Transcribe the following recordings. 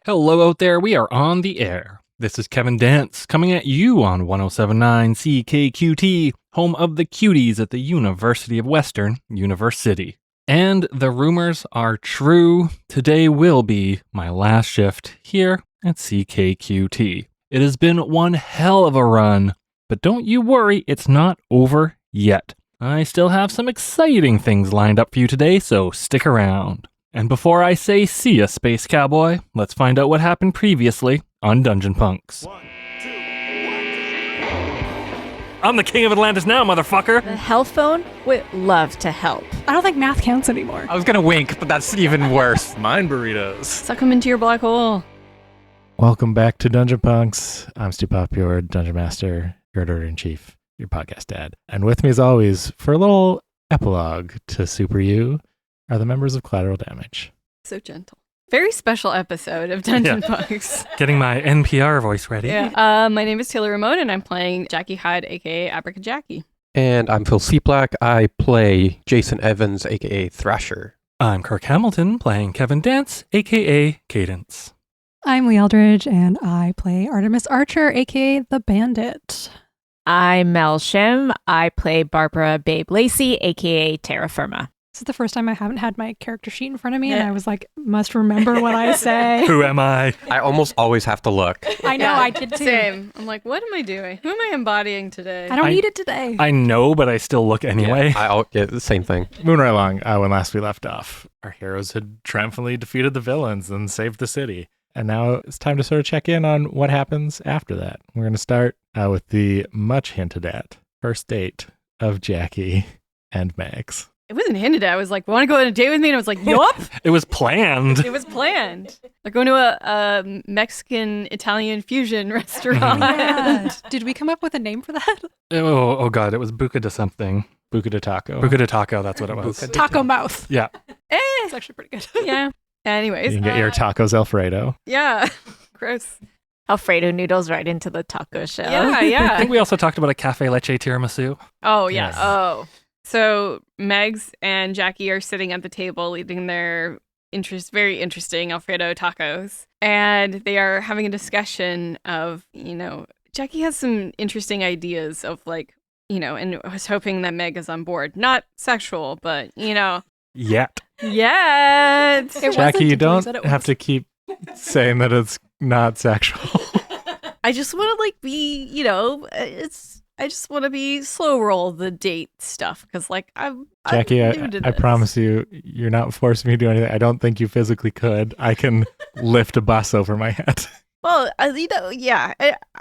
Hello out there, we are on the air. This is Kevin Dance coming at you on 1079 CKQT, home of the cuties at the University of Western University. And the rumors are true. Today will be my last shift here at CKQT. It has been one hell of a run, but don't you worry, it's not over yet. I still have some exciting things lined up for you today, so stick around. And before I say see ya, Space Cowboy, let's find out what happened previously on Dungeon Punks. 1, 2, 1, 2. I'm the king of Atlantis now, motherfucker! The Hell Phone would love to help. I don't think math counts anymore. I was gonna wink, but that's even worse. Mind burritos. Suck them into your black hole. Welcome back to Dungeon Punks. I'm Stu Popp, your Dungeon Master, your Editor-in-Chief, your podcast dad. And with me as always, for a little epilogue to Super You, are the members of Collateral Damage. So gentle. Very special episode of Dungeon Punks. Getting my NPR voice ready. Yeah. My name is Taylor Ramone, and I'm playing Jackie Hyde, aka AbracaJackie. And I'm Phil Cieplak. I play Jason Evans, aka Thrasher. I'm Kirk Hamilton, playing Kevin Dance, aka Cadence. I'm Leigh Eldridge, and I play Artemis Archer, aka the Bandit. I'm Mel Shim. I play Barbara Babe Lacey, aka Terra Firma. This is the first time I haven't had my character sheet in front of me, and I was like, must remember what I say. Who am I? I almost always have to look. I know, I did too. Same. I'm like, what am I doing? Who am I embodying today? I don't need it today. I know, but I still look anyway. Yeah, I'll get the same thing. Moving right along, when last we left off, our heroes had triumphantly defeated the villains and saved the city. And now it's time to sort of check in on what happens after that. We're going to start with the much hinted at first date of Jackie and Max. It wasn't hinted at. I was like, want to go on a date with me? And I was like, yup. It was planned. It was planned. They're going to a Mexican-Italian fusion restaurant. Yeah. Did we come up with a name for that? Oh God, it was Buca de something. Buca de Taco. Buca de Taco, that's what it was. Taco Mouth. Yeah. It's actually pretty good. Yeah. Anyways. You can get your tacos Alfredo. Yeah. Gross. Alfredo noodles right into the taco shell. Yeah, I yeah. think we also talked about a cafe leche tiramisu. Oh, yeah. Yes. Oh. So Megs and Jackie are sitting at the table eating their very interesting Alfredo tacos. And they are having a discussion of, Jackie has some interesting ideas of and I was hoping that Meg is on board. Not sexual, but, Yet. Yet. Jackie, you don't have to keep saying that it's not sexual. I just want to be, I just want to be slow roll the date stuff because Jackie, I'm new to I this. promise you're not forcing me to do anything. I don't think you physically could. I can lift a bus over my head. Well, yeah.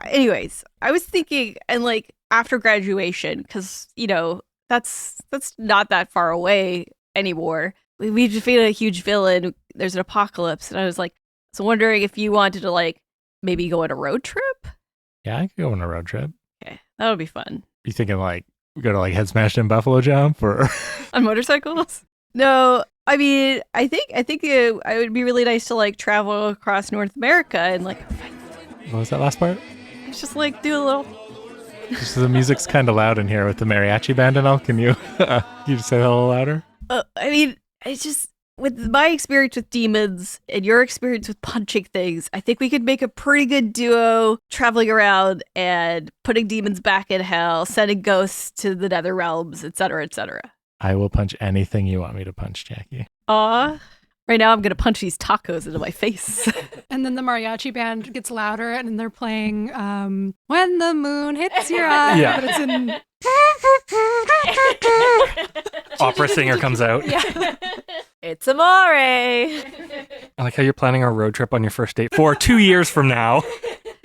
Anyways, I was thinking, and after graduation, because that's not that far away anymore. We defeated a huge villain. There's an apocalypse, and I was wondering if you wanted to maybe go on a road trip. Yeah, I could go on a road trip. Okay, that would be fun. You thinking go to Head Smashed in Buffalo Jump or On motorcycles? No, I mean, I think it would be really nice to travel across North America and What was that last part? just do a little. Just the music's kind of loud in here with the mariachi band and all. Can you you just say that a little louder? I mean, it's just with my experience with demons and your experience with punching things, I think we could make a pretty good duo traveling around and putting demons back in hell, sending ghosts to the nether realms, etc., etc. I will punch anything you want me to punch, Jackie. Aw. Right now I'm going to punch these tacos into my face. And then the mariachi band gets louder, and then they're playing When the Moon Hits Your Eye. Yeah. But it's in... Opera singer comes out. Yeah. It's amore. I like how you're planning a road trip on your first date for 2 years from now.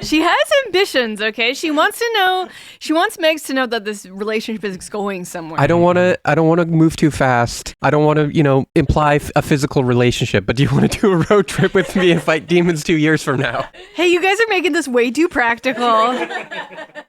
She has ambitions, okay? She wants Megs to know that this relationship is going somewhere. I don't want to move too fast. I don't want to, imply a physical relationship, but do you want to do a road trip with me and fight demons 2 years from now? Hey, you guys are making this way too practical.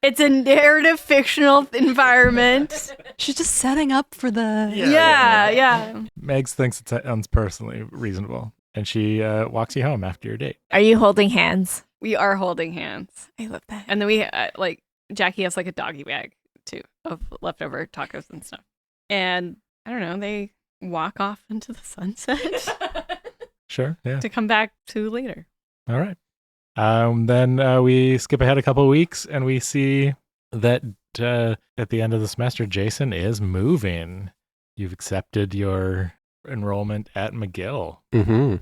It's a narrative fictional environment. She's just setting up for the... Yeah. Megs thinks it sounds personally reasonable, and she walks you home after your date. Are you holding hands? We are holding hands. I love that. And then we, Jackie has a doggy bag, too, of leftover tacos and stuff. And, I don't know, they walk off into the sunset Sure, yeah. to come back to later. All right. Then we skip ahead a couple of weeks and we see that at the end of the semester, Jason is moving. You've accepted your enrollment at McGill. Mm-hmm.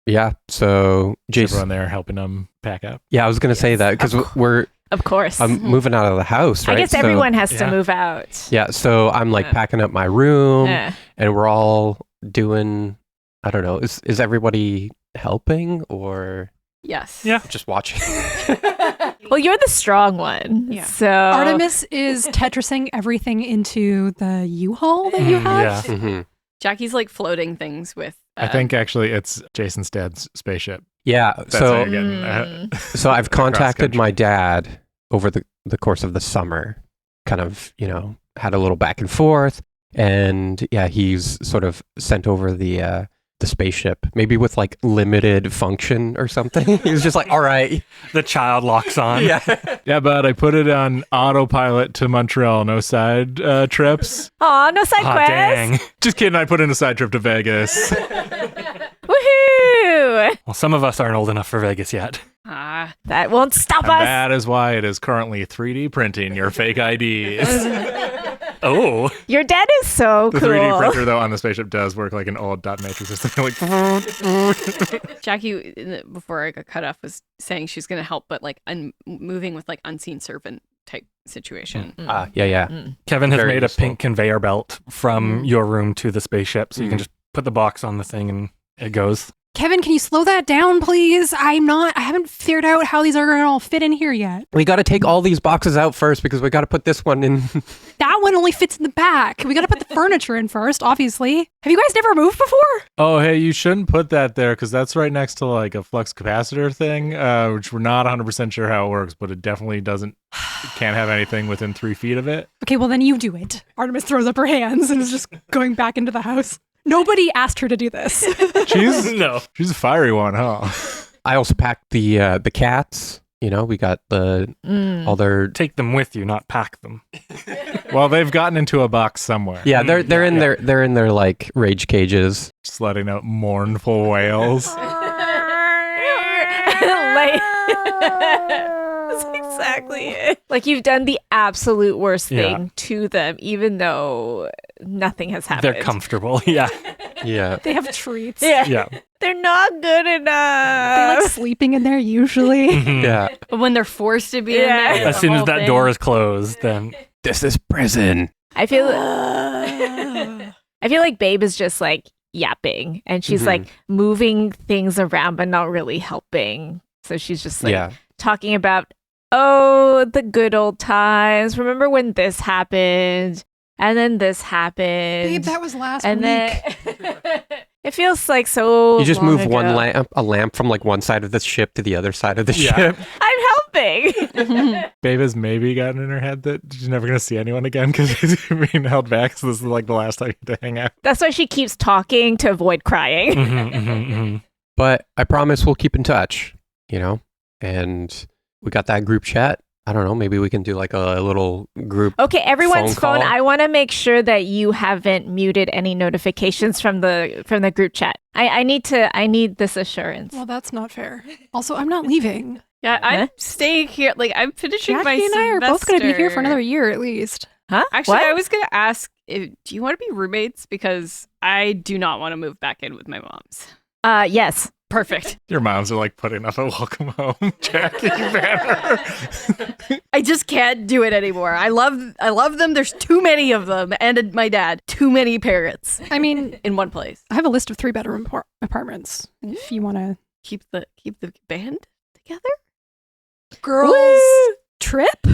Yeah. So Is Jason. everyone there helping him pack up? Yeah, I was going to say that because Of course. I'm moving out of the house, right? I guess So- everyone has to yeah. move out. Yeah. So I'm like packing up my room, and we're all doing. I don't know. Is everybody helping or Yes. Yeah. just watching? Well, you're the strong one. Yeah. So Artemis is Tetrising everything into the U-Haul that you have. Yeah. Mhm. Jackie's like floating things with. I think actually it's Jason's dad's spaceship. Yeah. That's how So you're getting, so I've contacted country. my dad over the course of the summer. Kind of, had a little back and forth, and yeah, he's sort of sent over the spaceship, maybe with like limited function or something. He was just like, all right. The child locks on. Yeah, but I put it on autopilot to Montreal. No side trips. Aw, no side Aw, quest. dang. Just kidding. I put in a side trip to Vegas. Woohoo! Well, some of us aren't old enough for Vegas yet. That won't stop And us. that is why it is currently 3D printing your fake IDs. Oh. Your dad is so The cool. 3D printer, though, on the spaceship does work like an old dot matrix or something. Like, Jackie, before I got cut off, was saying she's going to help, but like moving with like unseen servant type situation. Yeah. Kevin has Very made useful. a pink conveyor belt from your room to the spaceship, so you can just put the box on the thing and it goes. Kevin, can you slow that down, please? I haven't figured out how these are going to all fit in here yet. We got to take all these boxes out first because we got to put this one in. That one only fits in the back. We got to put the furniture in first, obviously. Have you guys never moved before? oh, hey, you shouldn't put that there because that's right next to like a flux capacitor thing, which we're not 100% sure how it works, but it definitely can't have anything within 3 feet of it. Okay, well then you do it. Artemis throws up her hands and is just going back into the house. Nobody asked her to do this. She's a fiery one, huh? I also packed the cats. We got all their. Take them with you, not pack them. Well, they've gotten into a box somewhere. Yeah, they're in their like rage cages. Just letting out mournful wails. That's exactly it. Like you've done the absolute worst thing to them, even though nothing has happened. They're comfortable. Yeah. Yeah. They have treats. Yeah. They're not good They enough. like sleeping in there usually. Yeah. But when they're forced to be in Yeah. there, As soon as that door is closed, then This is prison. I feel like Babe is just like yapping and she's like moving things around but not really helping. So she's just like talking about, oh, the good old times. Remember when this happened? And then this happened. Babe, that was last and week. then it feels like so You just long move ago. a lamp from like one side of the ship to the other side of the Yeah. ship. I'm helping. Babe has maybe gotten in her head that she's never going to see anyone again because she's being held back. So this is like the last time you get to hang out. That's why she keeps talking to avoid crying. But I promise we'll keep in touch, and we got that group chat. I don't know, maybe we can do like a little group. Okay, everyone's Phone phone. call. I want to make sure that you haven't muted any notifications from the group chat. I need this assurance. Well, that's not fair. Also, I'm not leaving. yeah, I'm Huh? staying here. Like I'm finishing my Jackie and I are both going to be here for another year at least. Huh? Actually, What? I was going to ask, do you want to be roommates? Because I do not want to move back in with my moms. Yes. Perfect. Your moms are like putting up a welcome home Jackie banner. I just can't do it anymore. I love them. There's too many of them, and my dad. Too many parrots I mean, in one place. I have a list of 3-bedroom apartments. If you want to. Keep the band together. Girls trip?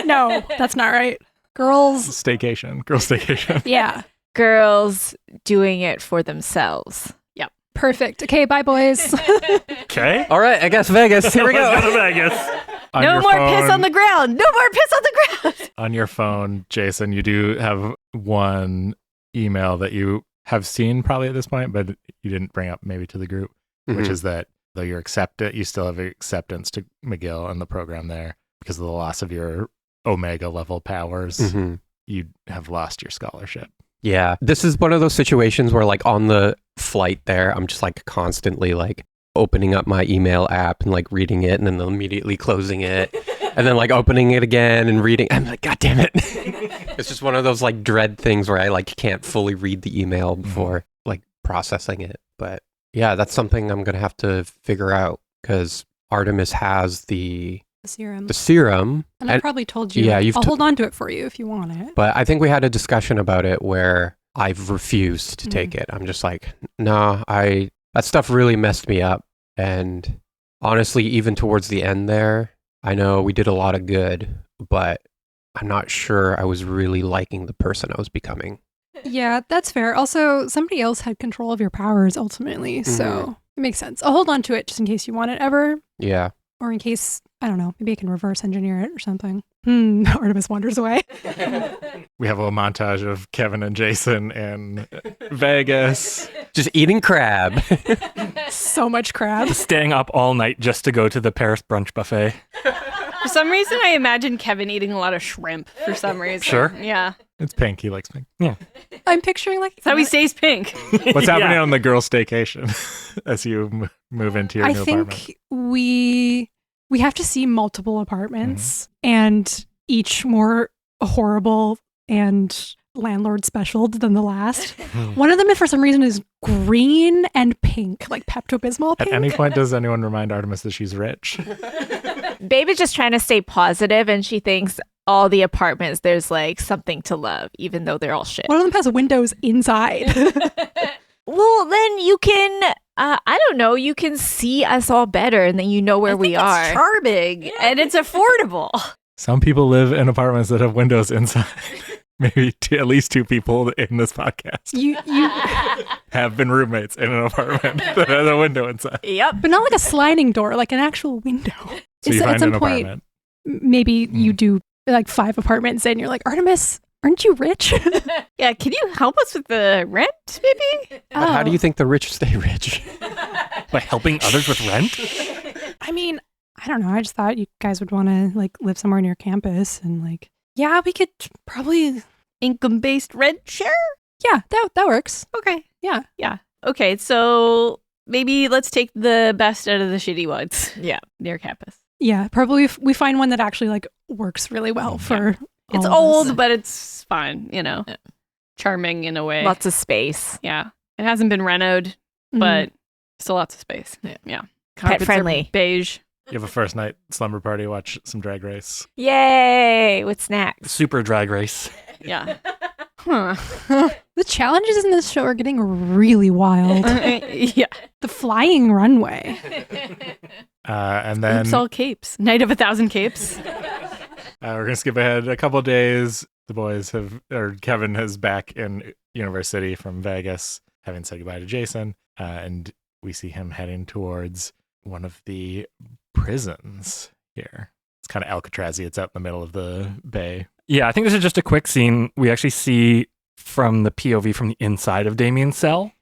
No, that's not right. Girls. Staycation. Girl staycation. Yeah. Girls doing it for themselves. Perfect. Okay, bye, boys. Okay. All right, I guess Vegas. Here we Let's go. go to Vegas. On No your more piss phone- on the ground. No more piss on the ground. On your phone, Jason, you do have one email that you have seen probably at this point, but you didn't bring up maybe to the group, which is that though you're accepted, you still have acceptance to McGill and the program there because of the loss of your Omega level powers. You have lost your scholarship. Yeah, this is one of those situations where like on the flight there, I'm just like constantly like opening up my email app and like reading it and then immediately closing it and then like opening it again and reading. I'm like, God damn it. It's just one of those like dread things where I like can't fully read the email before like processing it. But yeah, that's something I'm going to have to figure out because Artemis has the serum. And I probably told you, I'll hold on to it for you if you want it. But I think we had a discussion about it where I've refused to take it. I'm just like, no, that stuff really messed me up. And honestly, even towards the end there, I know we did a lot of good, but I'm not sure I was really liking the person I was becoming. Yeah, that's fair. Also, somebody else had control of your powers ultimately, so it makes sense. I'll hold on to it just in case you want it ever. Yeah. Or in case, I don't know, maybe I can reverse engineer it or something. Artemis wanders away. We have a little montage of Kevin and Jason in Vegas. Just eating crab. So much crab. Staying up all night just to go to the Paris brunch buffet. For some reason, I imagine Kevin eating a lot of shrimp for some reason. Sure. Yeah. It's pink. He likes pink. Yeah. I'm picturing like... That's how he stays pink. What's happening on the girls' staycation as you move into your new apartment? I think we have to see multiple apartments and each more horrible and landlord specialed than the last. One of them, for some reason, is green and pink, like Pepto-Bismol pink. At any point, does anyone remind Artemis that she's rich? Babe is just trying to stay positive, and she thinks all the apartments, there's like something to love, even though they're all shit. One of them has windows inside. Well, then you can, I don't know, you can see us all better, and then you know where we are. It's charming and it's affordable. Some people live in apartments that have windows inside. Maybe at least two people in this podcast You have been roommates in an apartment that has a window inside. Yep. but not like a sliding door, like an actual window. So you At find some an point, apartment. maybe you do like 5 apartments and you're like, Artemis, aren't you rich? Yeah, can you help us with the rent, maybe? But how do you think the rich stay rich? By helping others with rent? I mean, I don't know. I just thought you guys would want to like live somewhere near campus and like, yeah, we could probably... Income-based rent share? Yeah, that works. Okay. Yeah. Yeah. Okay, so maybe let's take the best out of the shitty ones. Yeah. Near campus. Yeah, probably if we find one that actually like works really well for It's all of old, us. but it's fine, you know. Yeah. Charming in a way. Lots of space. Yeah. It hasn't been renoed, but still lots of space. Yeah. Carpets are friendly. beige. You have a first night slumber party, watch some Drag Race. Yay! With snacks. Super drag race. Yeah. Huh. The challenges in this show are getting really wild. Yeah. The flying runway. And then Oops, all capes. Night of 1,000 capes. we're going to skip ahead a couple of days. The boys Kevin is back in University from Vegas, having said goodbye to Jason. And we see him heading towards one of the prisons here. It's kind of Alcatraz-y. It's out in the middle of the bay. Yeah, I think this is just a quick scene. We actually see from the POV from the inside of Damien's cell.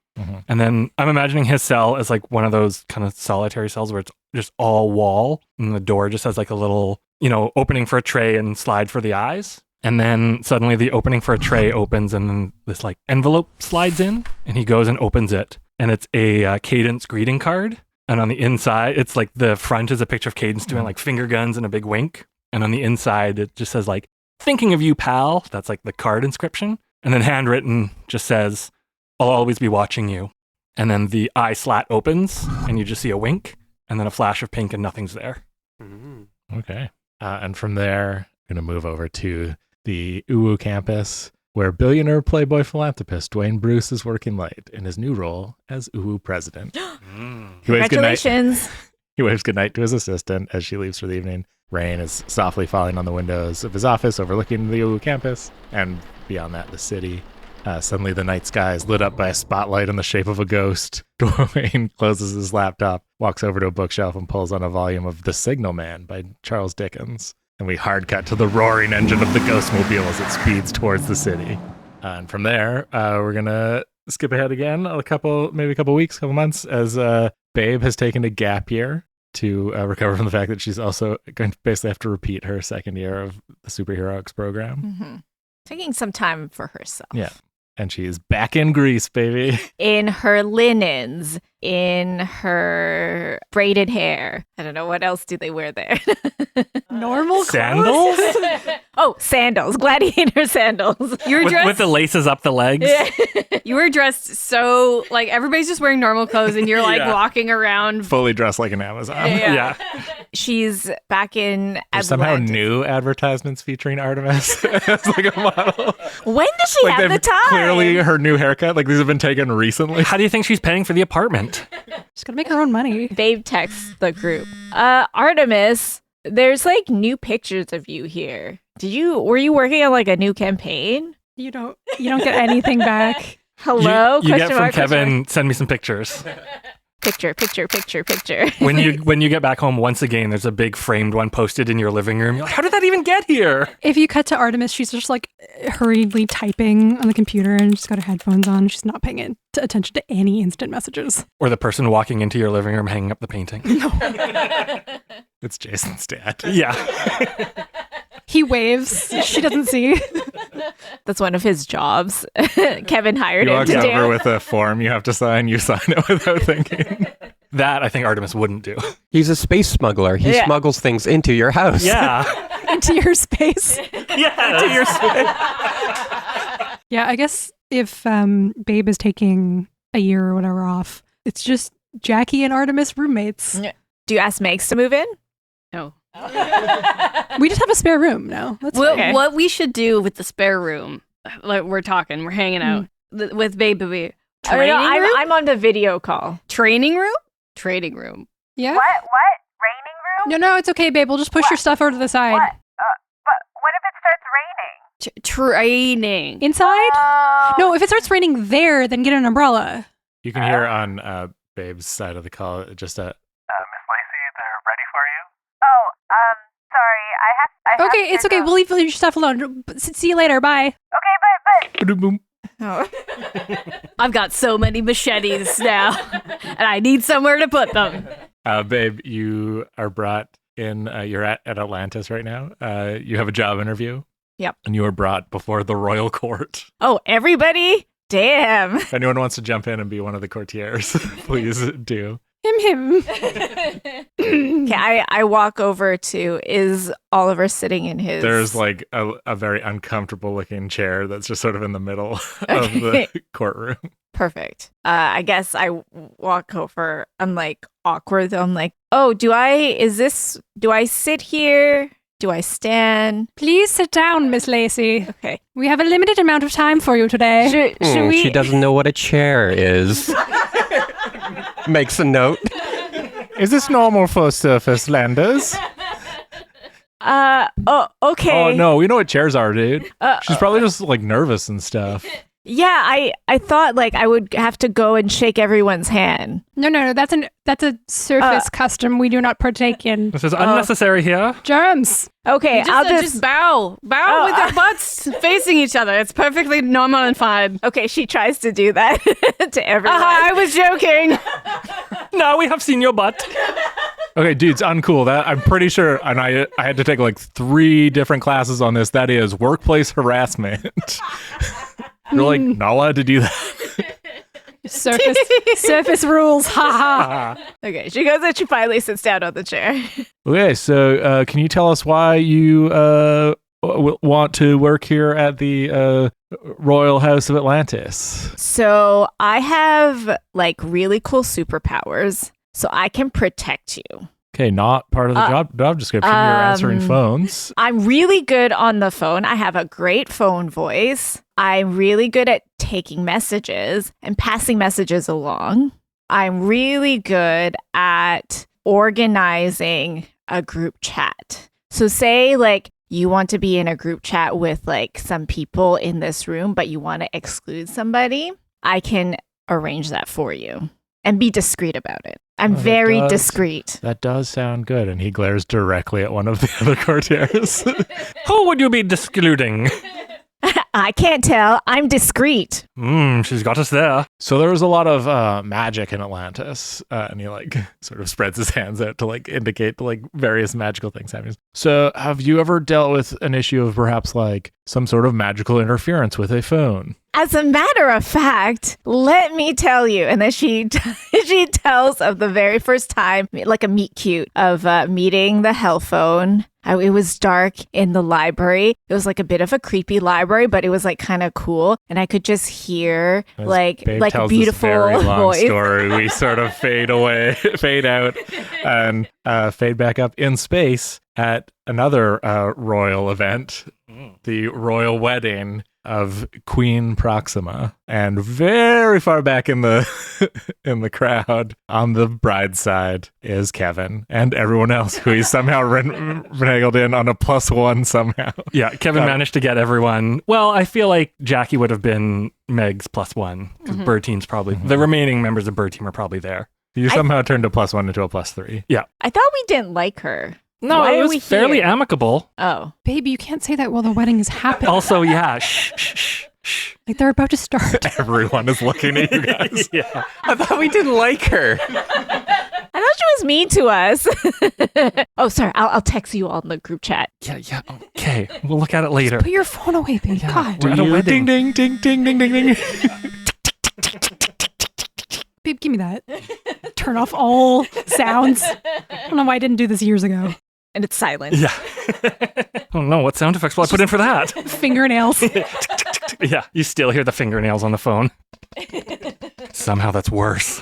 And then I'm imagining his cell as like one of those kind of solitary cells where it's just all wall and the door just has like a little, opening for a tray and slide for the eyes. And then suddenly the opening for a tray opens and then this like envelope slides in and he goes and opens it. And it's a Cadence greeting card. And on the inside, it's like the front is a picture of Cadence doing like finger guns and a big wink. And on the inside, it just says like, thinking of you, pal. That's like the card inscription. And then handwritten just says, I'll always be watching you. And then the eye slat opens and you just see a wink and then a flash of pink and nothing's there. Okay. And from there, I'm going to move over to the UWU campus where billionaire playboy philanthropist Dwayne Bruce is working late in his new role as UWU president. He waves Congratulations. He waves goodnight to his assistant as she leaves for the evening. Rain is softly falling on the windows of his office overlooking the UWU campus, and beyond that, the city. Suddenly, the night sky is lit up by a spotlight in the shape of a ghost. Dwayne closes his laptop, walks over to a bookshelf, and pulls on a volume of The Signal Man by Charles Dickens. And we hard cut to the roaring engine of the Ghostmobile as it speeds towards the city. And from there, we're going to skip ahead again a couple weeks, couple months, as Babe has taken a gap year to recover from the fact that she's also going to basically have to repeat her second year of the superheroics program. Taking some time for herself. Yeah. And she is back in Greece, baby. In her linens. in her braided hair. I don't know, what else do they wear there? Normal Sandals? Oh, sandals. Gladiator sandals. You were dressed With the laces up the legs? You were dressed so like everybody's just wearing normal clothes and you're like Yeah. walking around. Fully dressed like an Amazon. Yeah. She's back in There's somehow Atlantis. new advertisements featuring Artemis as like a model. When does she Like have the they've time? clearly her new haircut. Like these have been taken recently. How do you think she's paying for the apartment? She's gonna make her own money. Babe texts the group. Artemis, there's like new pictures of you here. Were you working on like a new campaign? You don't get anything back. Hello? You get Question from mark, question mark. Kevin, send me some pictures. Picture. When you get back home, once again, there's a big framed one posted in your living room. You're like, how did that even get here? If you cut to Artemis, she's just like hurriedly typing on the computer and she's got her headphones on. She's not paying attention to any instant messages. Or the person walking into your living room hanging up the painting. It's Jason's dad. Yeah. He waves. She doesn't see. That's one of his jobs. Kevin hired He him walks to over do. with a form you have to sign. You sign it without thinking. That I think Artemis wouldn't do. He's a space smuggler. He Yeah. smuggles things into your house. Yeah. Into your space. Yeah. Into your space. Yeah, I guess if Babe is taking a year or whatever off, it's just Jackie and Artemis roommates. Do you ask Megs to move in? No. We just have a spare room now. That's fine. What we should do with the spare room, like we're hanging out with Babe. Training room? I'm on the video call. Training room? Trading room. Yeah. What? Raining room? No, it's okay, Babe. We'll just push your stuff over to the side. What? But what if it starts raining? Training. Inside? Oh. No, if it starts raining there, then get an umbrella. You can hear on Babe's side of the call just a Miss Lacey, they're ready for you. Oh, sorry. I have Okay, to it's okay. go. We'll leave your stuff alone. See you later. Bye. Okay, but Boom. Oh. I've got so many machetes now, and I need somewhere to put them. Babe, you are brought in. You're at Atlantis right now. You have a job interview. Yep. And you are brought before the royal court. Oh, everybody? Damn. If anyone wants to jump in and be one of the courtiers, please do. Him. Okay, I walk over to, is Oliver sitting in his... There's like a very uncomfortable looking chair that's just sort of in the middle of Okay. the courtroom. Perfect. I guess I walk over. I'm like awkward though. I'm like, oh, do I sit here? Do I stand? Please sit down, Miss Lacey. Okay. We have a limited amount of time for you today. Should we? She doesn't know what a chair is. Makes a note. Is this normal for surface landers? Oh, okay. Oh no, we know what chairs are, dude. Uh, She's probably just like nervous and stuff. Yeah, I thought like I would have to go and shake everyone's hand. No. That's a surface custom we do not partake in. This is unnecessary here. Germs. Okay, You I'll just bow Oh, with our butts facing each other. It's perfectly normal and fine. Okay, she tries to do that to everyone. I was joking. No, we have seen your butt. Okay, dude, it's uncool. That I'm pretty sure, and I had to take like 3 different classes on this. That is workplace harassment. You're like not allowed to do that. Surface rules. Ha ha. Okay, she goes and she finally sits down on the chair. Okay, so can you tell us why you want to work here at the Royal House of Atlantis? So I have like really cool superpowers, so I can protect you. Okay, not part of the job description. You're answering phones. I'm really good on the phone. I have a great phone voice. I'm really good at taking messages and passing messages along. I'm really good at organizing a group chat. So say like you want to be in a group chat with like some people in this room, but you want to exclude somebody, I can arrange that for you and be discreet about it. I'm very discreet. That does sound good. And he glares directly at one of the other courtiers. Who would you be excluding? I can't tell. I'm discreet. She's got us there. So there was a lot of magic in Atlantis, and he like sort of spreads his hands out to like indicate like various magical things happening. So have you ever dealt with an issue of perhaps like some sort of magical interference with a phone? As a matter of fact, let me tell you. And then she tells of the very first time, like a meet cute of meeting the Hellphone. It was dark in the library. It was like a bit of a creepy library, but it was like kind of cool. And I could just hear like a beautiful very long voice. story. We sort of fade out, and fade back up in space at another royal event, the royal wedding of Queen Proxima, and very far back in the in the crowd on the bride's side is Kevin and everyone else who he's somehow wrangled in on a +1 somehow. Yeah, Kevin managed to get everyone. Well, I feel like Jackie would have been Meg's +1 because Bird Team's probably the remaining members of Bird Team are probably there. You somehow turned a +1 into a +3. Yeah, I thought we didn't like her. no, Why it are was we fairly here? amicable. Oh. Baby, you can't say that while the wedding is happening. Also, yeah, shh. Like they're about to start. Everyone is looking at you guys. Yeah. I thought we didn't like her. I thought she was mean to us. Oh, sorry. I'll text you all in the group chat. Yeah. Okay, we'll look at it later. Put your phone away, baby. Yeah. God. We're at a wedding. Ding, ding, ding, ding, ding, ding. Babe, give me that. Turn off all sounds. I don't know why I didn't do this years ago. And it's silent. Yeah. Oh no, what sound effects will I put in for that? Fingernails. Yeah, you still hear the fingernails on the phone. Somehow that's worse.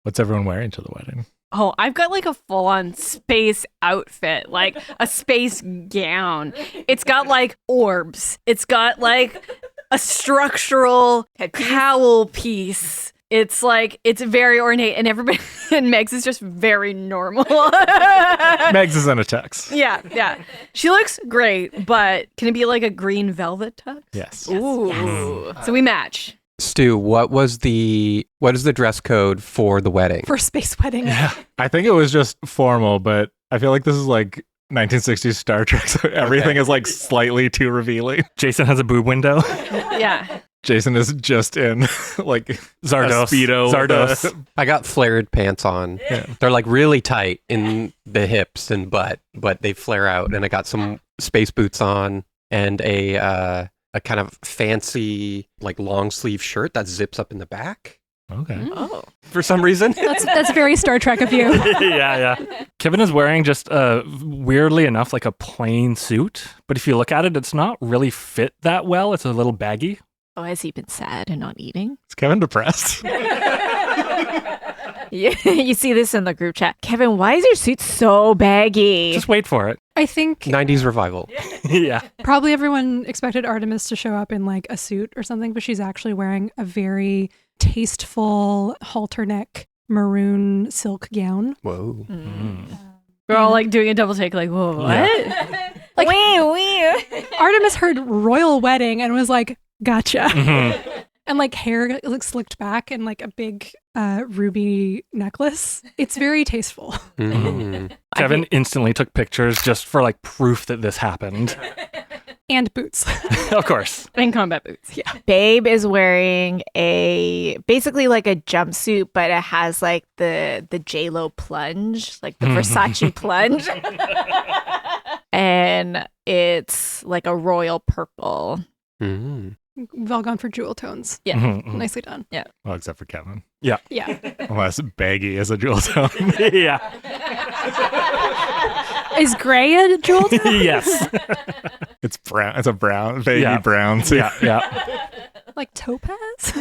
What's everyone wearing to the wedding? Oh, I've got like a full-on space outfit, like a space gown. It's got like orbs. It's got like a structural cowl piece. It's like, it's very ornate, and everybody, and Meg's is just very normal. Megs is in a tux. Yeah. She looks great, but can it be like a green velvet tux? Yes. Ooh. So we match. Stu, what is the dress code for the wedding? For space wedding. Yeah. I think it was just formal, but I feel like this is like 1960s Star Trek, so everything is like slightly too revealing. Jason has a boob window. Yeah. Jason is just in like Zardos. a Speedo. Zardos. I got flared pants on. Yeah. They're like really tight in the hips and butt, but they flare out. And I got some space boots on and a kind of fancy like long sleeve shirt that zips up in the back Okay. Oh. for some reason. That's very Star Trek of you. Yeah. Kevin is wearing just weirdly enough like a plain suit, but if you look at it, it's not really fit that well. It's a little baggy. Oh, has he been sad and not eating? Is Kevin depressed? Yeah, you see this in the group chat. Kevin, why is your suit so baggy? Just wait for it. I think 90s revival. Yeah. probably everyone expected Artemis to show up in like a suit or something, but she's actually wearing a very tasteful halter neck maroon silk gown. Whoa. We're all like doing a double take, like, whoa, what? Yeah. Like- wee. Artemis heard royal wedding and was like, gotcha. Mhm. And like hair like slicked back and like a big ruby necklace. It's very tasteful. Mm. Kevin instantly took pictures just for like proof that this happened. And boots. Of course. And combat boots. Yeah. Babe is wearing basically like a jumpsuit, but it has like the J-Lo plunge, like the Versace plunge. And it's like a royal purple. Mm. We've all gone for jewel tones. Yeah. Mhm. Nicely done. Well, except for Kevin. Yeah. Unless baggy is a jewel tone. Yeah. Is gray a jewel tone? Yes. It's brown. It's a brown, baggy Yeah. brown suit. Yeah. Like topaz?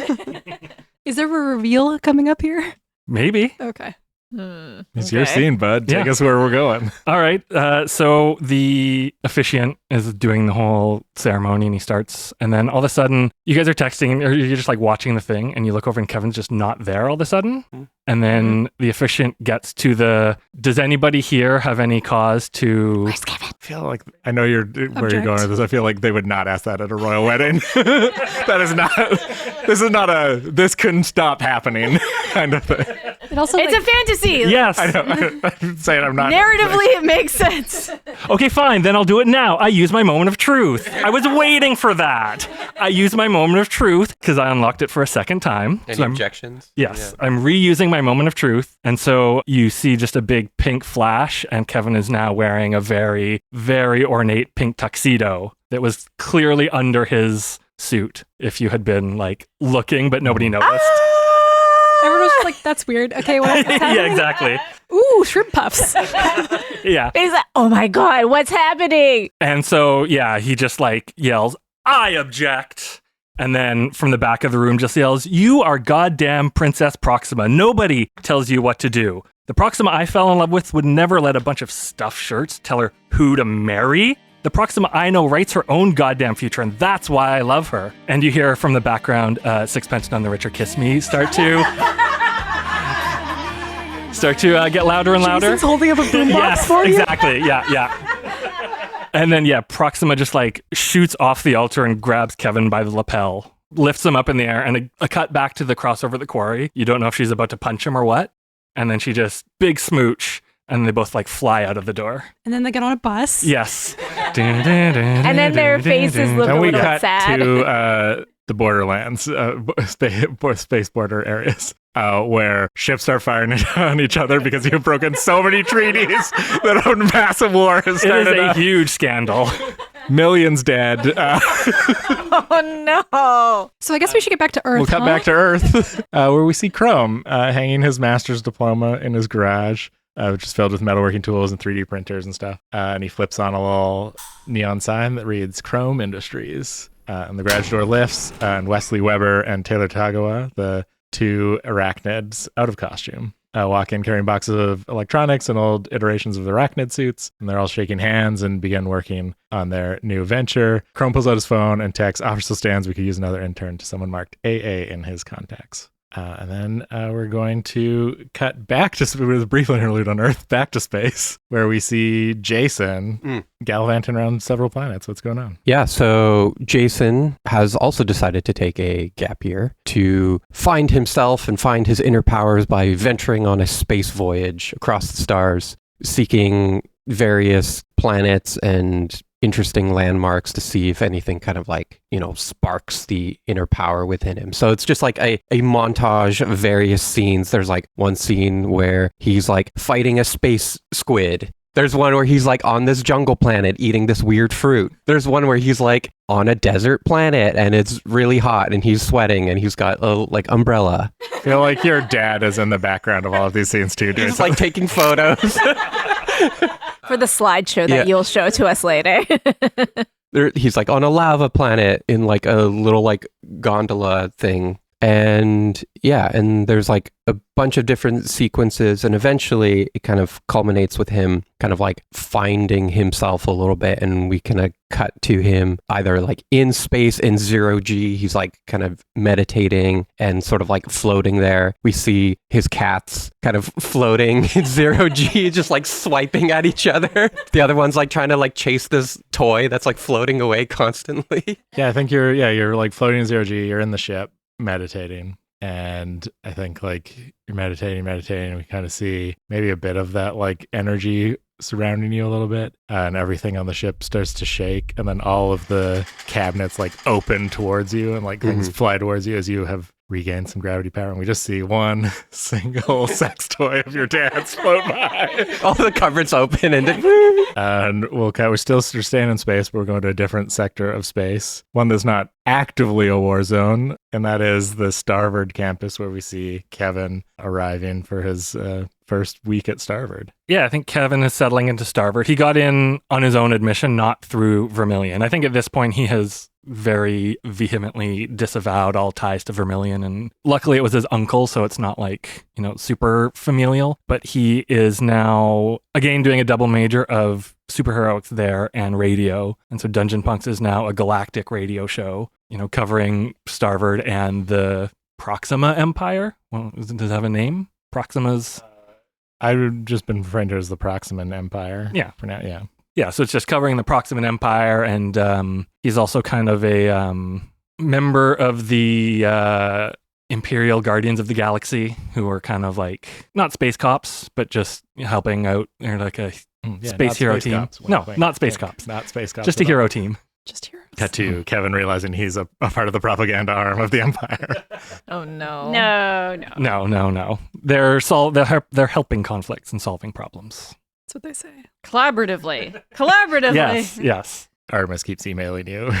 Is there a reveal coming up here? Maybe. Okay. It's your scene, bud. Take Yeah. us where we're going. All right. So the officiant is doing the whole ceremony and he starts. And then all of a sudden, you guys are texting or you're just like watching the thing and you look over and Kevin's just not there all of a sudden. And then the officiant gets to does anybody here have any cause to. Where's Kevin? I feel like I know where you're Object. going with this. I feel like they would not ask that at a royal wedding. That is not. This is not a. This couldn't stop happening kind of thing. It also It's like, a fantasy. Yes. I know. I'm saying I'm not. Narratively, it makes sense. Okay, fine. Then I'll do it now. I use my moment of truth. I was waiting for that. I used my moment of truth because I unlocked it for a second time. Any So I'm- objections? Yes, I'm reusing my moment of truth. And so you see just a big pink flash, and Kevin is now wearing a very, very ornate pink tuxedo that was clearly under his suit if you had been like looking, but nobody noticed. Everyone's just like, that's weird. Okay, what's happening? Yeah, exactly. Ooh, shrimp puffs. Yeah. He's like, oh my God, what's happening? And so, yeah, he just like yells, I object. And then from the back of the room just yells, you are goddamn Princess Proxima. Nobody tells you what to do. The Proxima I fell in love with would never let a bunch of stuffed shirts tell her who to marry. The Proxima I know writes her own goddamn future, and that's why I love her. And you hear from the background, Sixpence None the Richer Kiss Me start to get louder and louder. Jason's holding up a boombox for you. Exactly. Yeah. And then, Proxima just like shoots off the altar and grabs Kevin by the lapel, lifts him up in the air, and a cut back to the crossover at the quarry. You don't know if she's about to punch him or what. And then she just big smooch, and they both like fly out of the door. And then they get on a bus. Yes. And then their faces look a Then we little cut sad. to the borderlands, space border areas, where ships are firing on each other because you've broken so many treaties that a massive war has It is started. a huge scandal. Millions dead. Oh no. So I guess we should get back to Earth. We'll cut back to Earth, where we see Chrome hanging his master's diploma in his garage, which is filled with metalworking tools and 3D printers and stuff. And he flips on a little neon sign that reads Chrome Industries. And the garage door lifts, and Wesley Weber and Taylor Tagawa, the two arachnids out of costume, walk in carrying boxes of electronics and old iterations of the arachnid suits. And they're all shaking hands and begin working on their new venture. Chrome pulls out his phone and texts, "Offer still stands. We could use another intern," to someone marked AA in his contacts. And then we're going to cut back to, with a brief interlude on Earth, back to space, where we see Jason gallivanting around several planets. What's going on? Yeah, so Jason has also decided to take a gap year to find himself and find his inner powers by venturing on a space voyage across the stars, seeking various planets and interesting landmarks to see if anything kind of like, sparks the inner power within him. So it's just like a montage of various scenes. There's like one scene where he's like fighting a space squid. There's one where he's like on this jungle planet eating this weird fruit. There's one where he's like on a desert planet and it's really hot and he's sweating and he's got a like umbrella. I feel like your dad is in the background of all of these scenes too. He's like taking photos. For the slideshow that you'll show to us later. He's like on a lava planet in like a little like gondola thing. And there's like a bunch of different sequences, and eventually it kind of culminates with him kind of like finding himself a little bit, and we kind of cut to him either like in space in 0G. He's like kind of meditating and sort of like floating there. We see his cats kind of floating in 0G, just like swiping at each other. The other one's like trying to like chase this toy that's like floating away constantly. Yeah, I think you're like floating in 0G. You're in the ship meditating, and I think like you're meditating, and we kind of see maybe a bit of that like energy surrounding you a little bit, and everything on the ship starts to shake, and then all of the cabinets like open towards you, and like things fly towards you as you have regained some gravity power, and we just see one single sex toy of your dad's float by. All the cupboards open And we're staying in space, but we're going to a different sector of space, one that's not actively a war zone, and that is the Starboard campus, where we see Kevin arriving for his first week at Starboard. Yeah, I think Kevin is settling into Starboard. He got in on his own admission, not through Vermilion. I think at this point he has very vehemently disavowed all ties to Vermilion, and luckily it was his uncle, so it's not like, super familial. But he is now again doing a double major of superheroics there and radio, and so Dungeon Punks is now a galactic radio show, covering Starboard and the Proxima Empire. Well, does it have a name? Proxima's. I've just been referring to it as the Proximan Empire. Yeah. For now, yeah. Yeah, so it's just covering the Proximan Empire, and he's also kind of a member of the Imperial Guardians of the Galaxy, who are kind of like, not space cops, but just helping out. They're like a space hero team. Cops. Not space cops. Not space cops. Just a hero team. Just heroes. Cut to Kevin realizing he's a part of the propaganda arm of the Empire. Oh no. No. They're helping conflicts and solving problems. That's what they say. Collaboratively. Yes. Artemis keeps emailing you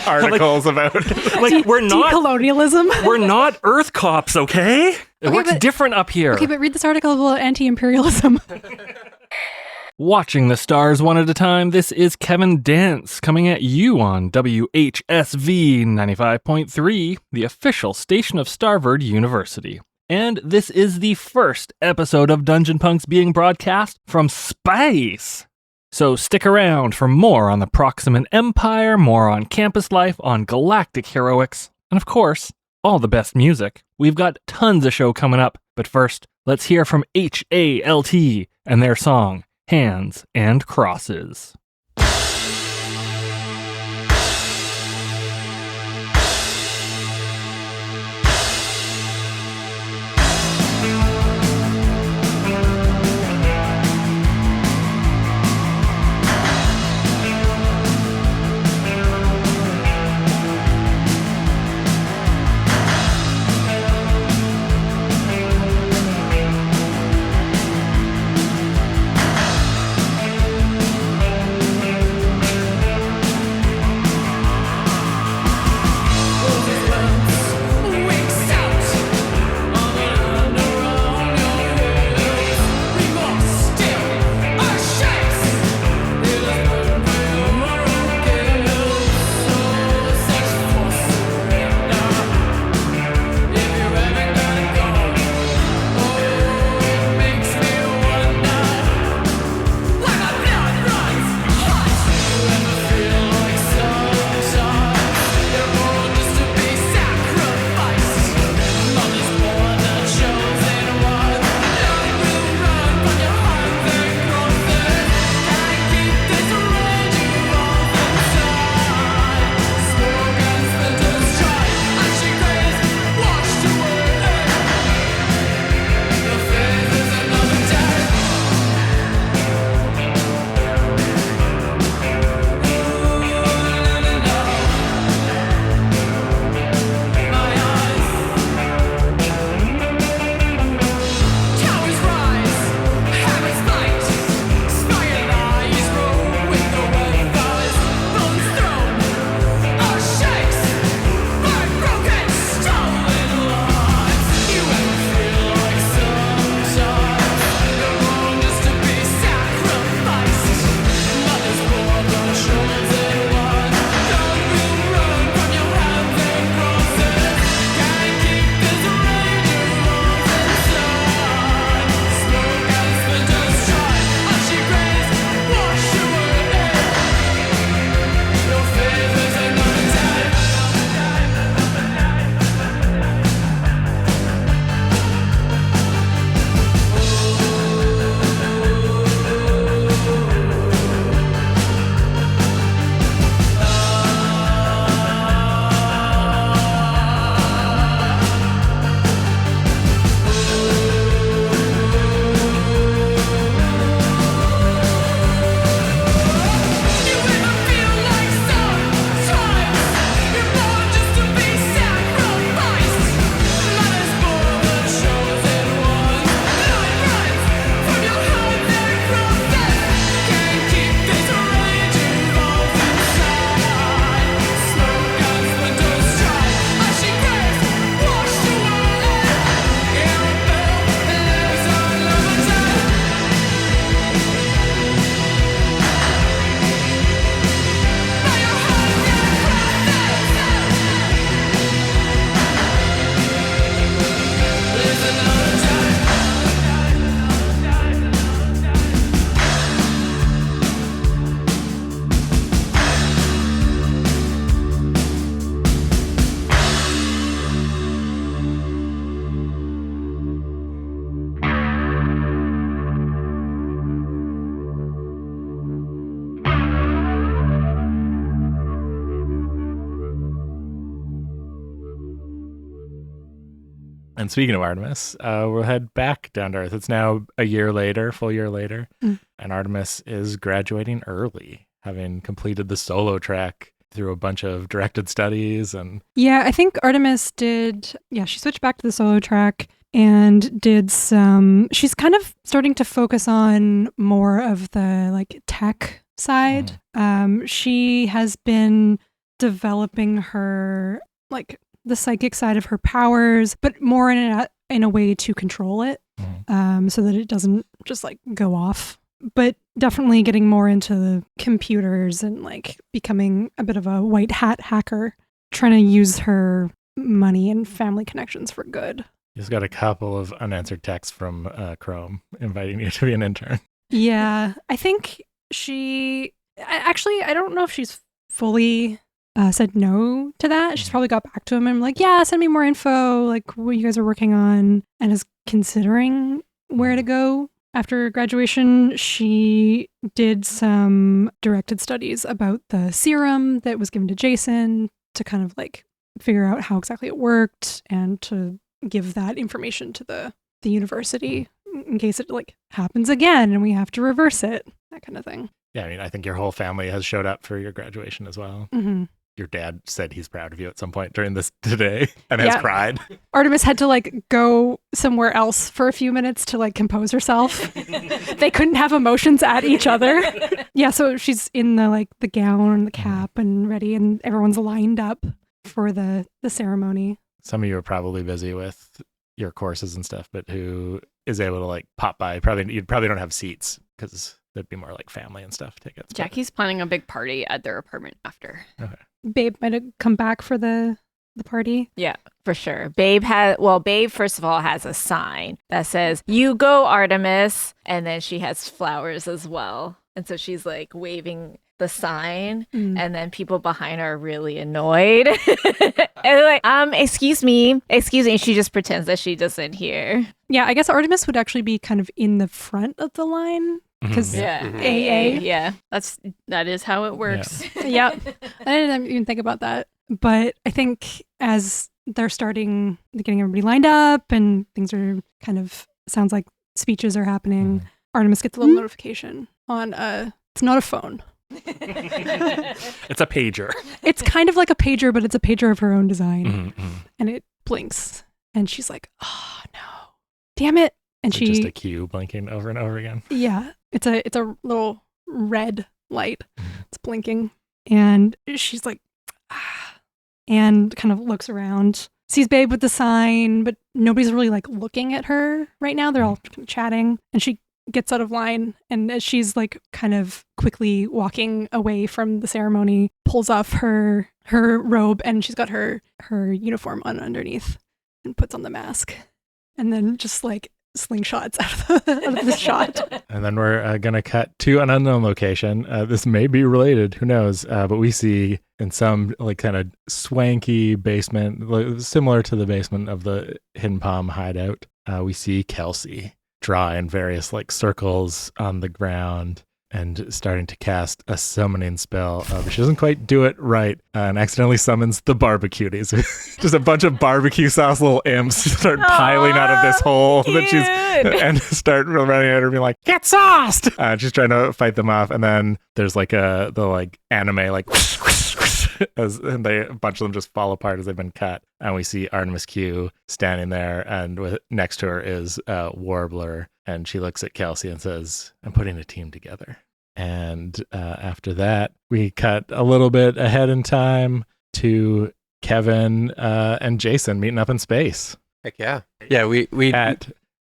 articles about Like, we're not decolonialism. we're not Earth cops, okay? It works but- different up here. Okay, but read this article about anti-imperialism. Watching the stars one at a time, this is Cadence coming at you on WHSV 95.3, the official station of Starboard University. And this is the first episode of Dungeon Punks being broadcast from space. So stick around for more on the Proximate Empire, more on campus life, on galactic heroics, and of course, all the best music. We've got tons of show coming up, but first, let's hear from HALT and their song, Hands and Crosses. And speaking of Artemis, we'll head back down to Earth. It's now a year later, full year later, and Artemis is graduating early, having completed the solo track through a bunch of directed studies. And yeah, I think Artemis did, she switched back to the solo track and did some, she's kind of starting to focus on more of the like tech side. She has been developing her, like, the psychic side of her powers, but more in a way to control it, so that it doesn't just like go off. But definitely getting more into the computers and like becoming a bit of a white hat hacker, trying to use her money and family connections for good. Just got a couple of unanswered texts from Chrome inviting you to be an intern. Yeah, I think I don't know if she's fully said no to that. She's probably got back to him and like, yeah, send me more info, like what you guys are working on, and is considering where to go. After graduation, she did some directed studies about the serum that was given to Jason to kind of like figure out how exactly it worked and to give that information to the university in case it like happens again and we have to reverse it, that kind of thing. Yeah, I mean, I think your whole family has showed up for your graduation as well. Mm-hmm. Your dad said he's proud of you at some point during this today and has cried. Artemis had to like go somewhere else for a few minutes to like compose herself. They couldn't have emotions at each other. Yeah, so she's in the gown and the cap and ready, and everyone's lined up for the ceremony. Some of you are probably busy with your courses and stuff, but who is able to like pop by? You probably don't have seats because there'd be more like family and stuff tickets. Jackie's planning a big party at their apartment after. Okay. Babe might have come back for the party. Yeah, for sure. Babe first of all has a sign that says, "You go, Artemis," and then she has flowers as well. And so she's like waving the sign, and then people behind her are really annoyed. And they're like, excuse me. And she just pretends that she doesn't hear. Yeah, I guess Artemis would actually be kind of in the front of the line. Because AA. Yeah. That is how it works. Yeah. I didn't even think about that. But I think as they're getting everybody lined up and things are kind of, sounds like speeches are happening, Artemis gets a little notification on it's not a phone. It's a pager. It's kind of like a pager, but it's a pager of her own design. And it blinks. And she's like, oh no, damn it. And Is it just a cue blinking over and over again? Yeah. It's a little red light. It's blinking. And she's like, and kind of looks around, sees Babe with the sign, but nobody's really like looking at her right now. They're all kind of chatting. And she gets out of line. And as she's like kind of quickly walking away from the ceremony, pulls off her robe, and she's got her uniform on underneath and puts on the mask. And then just like slingshots out of the shot. And then we're going to cut to an unknown location. This may be related, who knows? But we see in some like kind of swanky basement, similar to the basement of the Hidden Palm hideout, we see Kelsey draw in various like circles on the ground and starting to cast a summoning spell. But she doesn't quite do it right and accidentally summons the barbecuties. Just a bunch of barbecue sauce little imps start piling out of this hole and start running at her being like, "Get sauced!" She's trying to fight them off, and then there's like the like anime like whoosh, whoosh, whoosh, and a bunch of them just fall apart as they've been cut. And we see Artemis Q standing there, and next to her is Warbler, and she looks at Kelsey and says, "I'm putting a team together." And after that, we cut a little bit ahead in time to Kevin and Jason meeting up in space. Heck yeah. Yeah, we at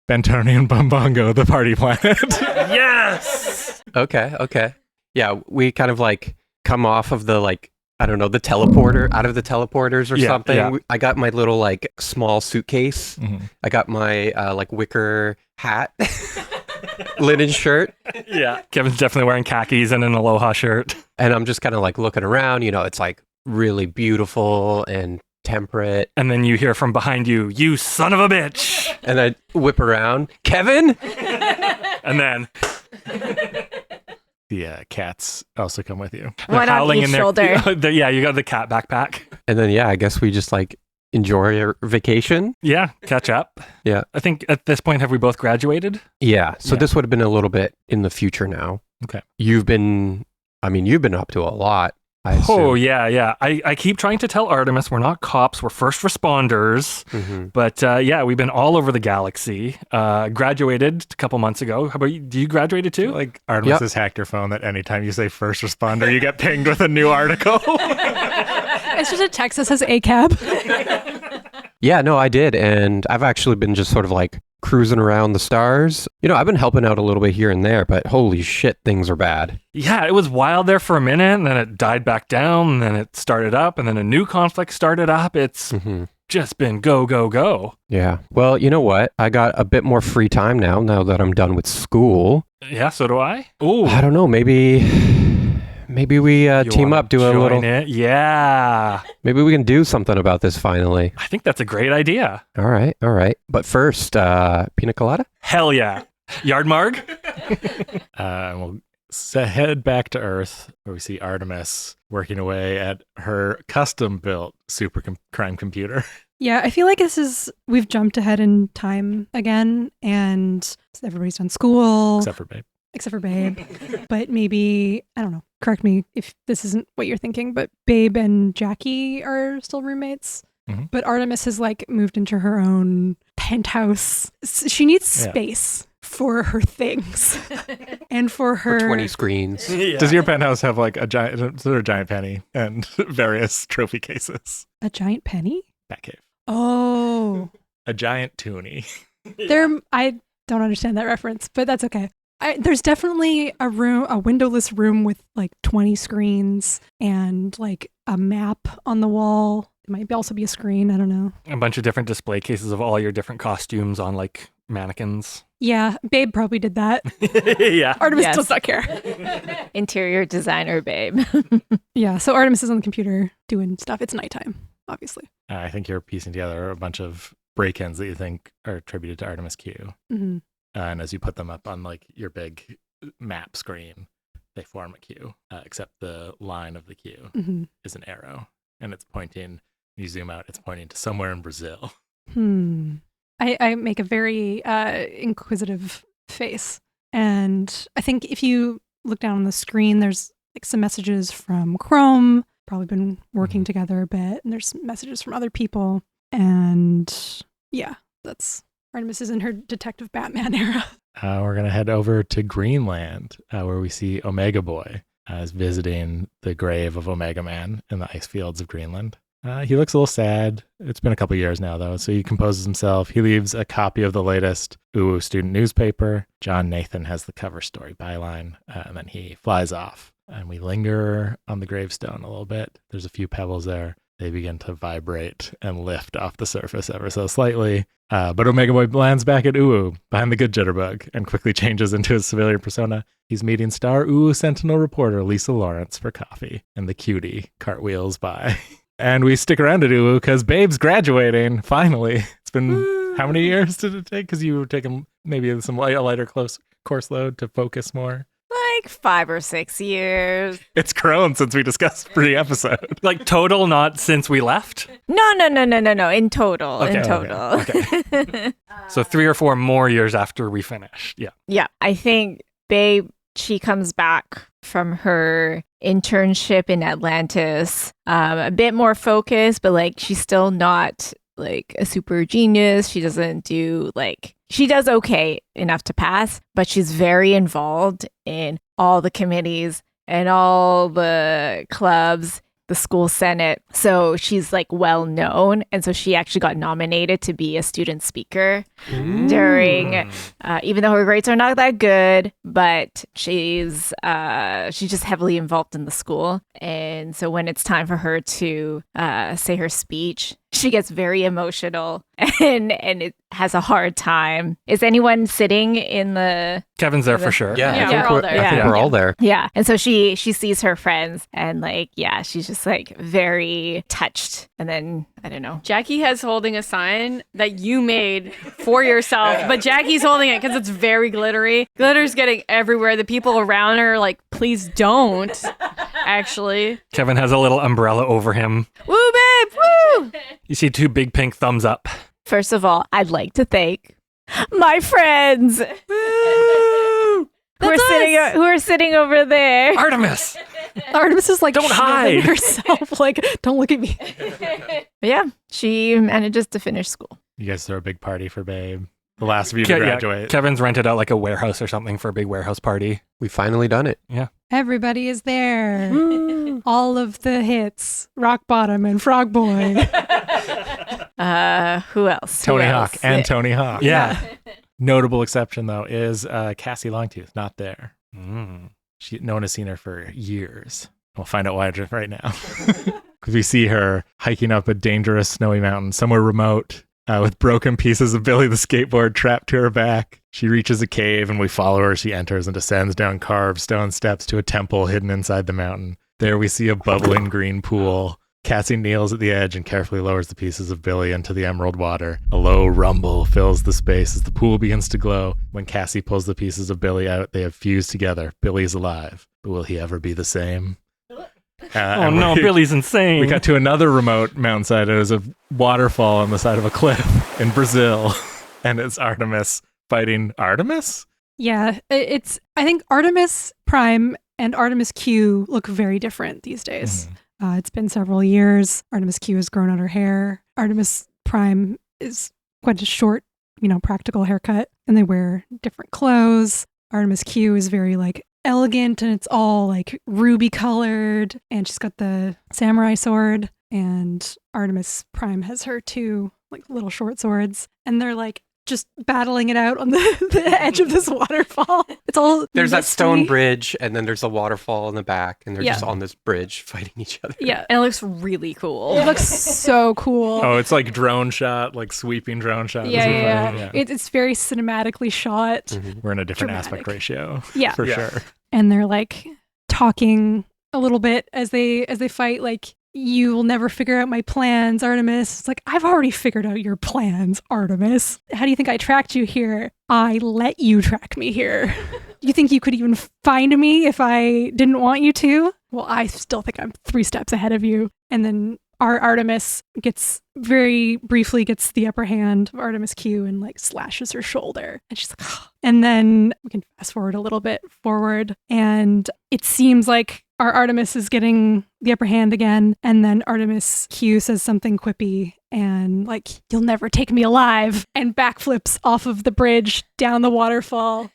Bentonian Bumbongo, the party planet. Yes! Okay. Yeah, we kind of like come off of the like, I don't know, the teleporter, out of the teleporters or something. Yeah. I got my little like small suitcase. I got my like wicker hat. Linen shirt. Yeah. Kevin's definitely wearing khakis and an Aloha shirt. And I'm just kind of like looking around, it's like really beautiful and temperate. And then you hear from behind you, "You son of a bitch." And I whip around, "Kevin?" And then the cats also come with you. One on each shoulder. Yeah, you got the cat backpack. And then, I guess we just like enjoy your vacation. Yeah, catch up. Yeah. I think at this point, have we both graduated? Yeah. So this would have been a little bit in the future now. Okay. You've been up to a lot. I assume. Oh, yeah. I keep trying to tell Artemis we're not cops, we're first responders. Mm-hmm. But yeah, we've been all over the galaxy. Graduated a couple months ago. How about you? Do you graduated too? Like Artemis has hacked your phone that anytime you say first responder, you get pinged with a new article. It's just a text that says ACAB. Yeah, no, I did. And I've actually been just sort of like cruising around the stars. You know, I've been helping out a little bit here and there, but holy shit, things are bad. Yeah, it was wild there for a minute, and then it died back down, and then it started up, and then a new conflict started up. It's just been go, go, go. Yeah. Well, you know what? I got a bit more free time now that I'm done with school. Yeah, so do I. Ooh. I don't know, maybe we team up, do a little... It? Yeah. Maybe we can do something about this finally. I think that's a great idea. All right. But first, pina colada? Hell yeah. Yard Marg? We'll head back to Earth, where we see Artemis working away at her custom-built super crime computer. Yeah, I feel like we've jumped ahead in time again, and everybody's done school. Except for Babe. But maybe, I don't know, correct me if this isn't what you're thinking, but Babe and Jackie are still roommates. Mm-hmm. But Artemis has like moved into her own penthouse. She needs space for her things and for her... For 20 screens. Yeah. Does your penthouse have like a giant penny and various trophy cases? A giant penny? Batcave. Oh. A giant toonie. I don't understand that reference, but that's okay. There's definitely a windowless room with like 20 screens and like a map on the wall. It might also be a screen. I don't know. A bunch of different display cases of all your different costumes on like mannequins. Yeah, Babe probably did that. Yeah. Artemis does not care. Interior designer, Babe. Yeah, so Artemis is on the computer doing stuff. It's nighttime, obviously. I think you're piecing together a bunch of break-ins that you think are attributed to Artemis Q. Mm-hmm. And as you put them up on like your big map screen, they form a Q, except the line of the Q is an arrow. And it's pointing, you zoom out, it's pointing to somewhere in Brazil. I make a very inquisitive face. And I think if you look down on the screen, there's like some messages from Chrome, probably been working together a bit. And there's messages from other people. And yeah, that's... Artemis is in her Detective Batman era. We're going to head over to Greenland, where we see Omega Boy is visiting the grave of Omega Man in the ice fields of Greenland. He looks a little sad. It's been a couple years now, though, so he composes himself. He leaves a copy of the latest UWU student newspaper. John Nathan has the cover story byline, and then he flies off. And we linger on the gravestone a little bit. There's a few pebbles there. They begin to vibrate and lift off the surface ever so slightly. But Omega Boy lands back at UWU behind the good jitterbug and quickly changes into his civilian persona. He's meeting star UWU Sentinel reporter Lisa Lawrence for coffee, and the cutie cartwheels by. And we stick around at UWU because Babe's graduating, finally. It's been, how many years did it take? Because you were taking maybe a lighter course load to focus more. Like 5 or 6 years. It's grown since we discussed pre-episode. Like total, not since we left? No. In total. Okay, in total. Okay. So 3 or 4 more years after we finished. Yeah. Yeah. I think Babe, she comes back from her internship in Atlantis, a bit more focused, but like she's still not like a super genius. She doesn't do she does okay enough to pass, but she's very involved in all the committees and all the clubs, the school senate. So she's like well known. And so she actually got nominated to be a student speaker during, even though her grades are not that good, but she's just heavily involved in the school. And so when it's time for her to say her speech, she gets very emotional and it has a hard time. Is anyone sitting in the... Kevin's there for sure. Yeah, Yeah, I think we're all there. I think Yeah. we're all there. Yeah. And so she sees her friends and she's just like very touched. And then, I don't know. Jackie has holding a sign that you made for yourself, but Jackie's holding it because it's very glittery. Glitter's getting everywhere. The people around her are like, please don't, actually. Kevin has a little umbrella over him. Woo, babe, woo! You see 2 big pink thumbs up. First of all, I'd like to thank my friends who are sitting over there. Artemis! Artemis is like, Don't shielding hide. herself. Like, don't look at me. But yeah, she manages to finish school. You guys throw a big party for Babe. The last of you to graduate. Kevin's rented out like a warehouse or something for a big warehouse party. We finally done it. Everybody is there. All of the hits. Rock Bottom and Frog Boy. Who else? Tony Who Hawk else? and Tony Hawk. Yeah. Notable exception, though, is Cassie Longtooth. Not there. Mm. No one has seen her for years. We'll find out why right now. Because we see her hiking up a dangerous snowy mountain somewhere remote with broken pieces of Billy the skateboard trapped to her back. She reaches a cave and we follow her. She enters and descends down carved stone steps to a temple hidden inside the mountain. There we see a bubbling green pool. Cassie kneels at the edge and carefully lowers the pieces of Billy into the emerald water. A low rumble fills the space as the pool begins to glow. When Cassie pulls the pieces of Billy out, they have fused together. Billy is alive, but will he ever be the same? Oh no, Billy's insane. We got to another remote mountainside. It was a waterfall on the side of a cliff in Brazil. And it's Artemis fighting Artemis? Yeah, I think Artemis Prime and Artemis Q look very different these days. It's been several years. Artemis Q has grown out her hair. Artemis Prime is quite a short, practical haircut, and they wear different clothes. Artemis Q is very elegant, and it's all ruby colored, and she's got the samurai sword. And Artemis Prime has her two little short swords, and they're just battling it out on the edge of this waterfall. It's all There's that misty. stone bridge, and then there's a waterfall in the back, and they're Yeah. just on this bridge fighting each other. Yeah, And it looks really cool. it looks so cool. Oh, it's like drone shot, like sweeping drone shot. Yeah. It's very cinematically shot. Mhm. We're in a different Dramatic. aspect ratio. Yeah. For Yeah. sure. And they're talking a little bit as they fight, you will never figure out my plans, Artemis. It's I've already figured out your plans, Artemis. How do you think I tracked you here? I let you track me here. You think you could even find me if I didn't want you to? Well, I still think I'm 3 steps ahead of you. And then our Artemis very briefly gets the upper hand of Artemis Q and slashes her shoulder. And she's "Ugh." And then we can fast forward a little bit forward. And it seems like our Artemis is getting the upper hand again. And then Artemis Q says something quippy and you'll never take me alive, and backflips off of the bridge down the waterfall.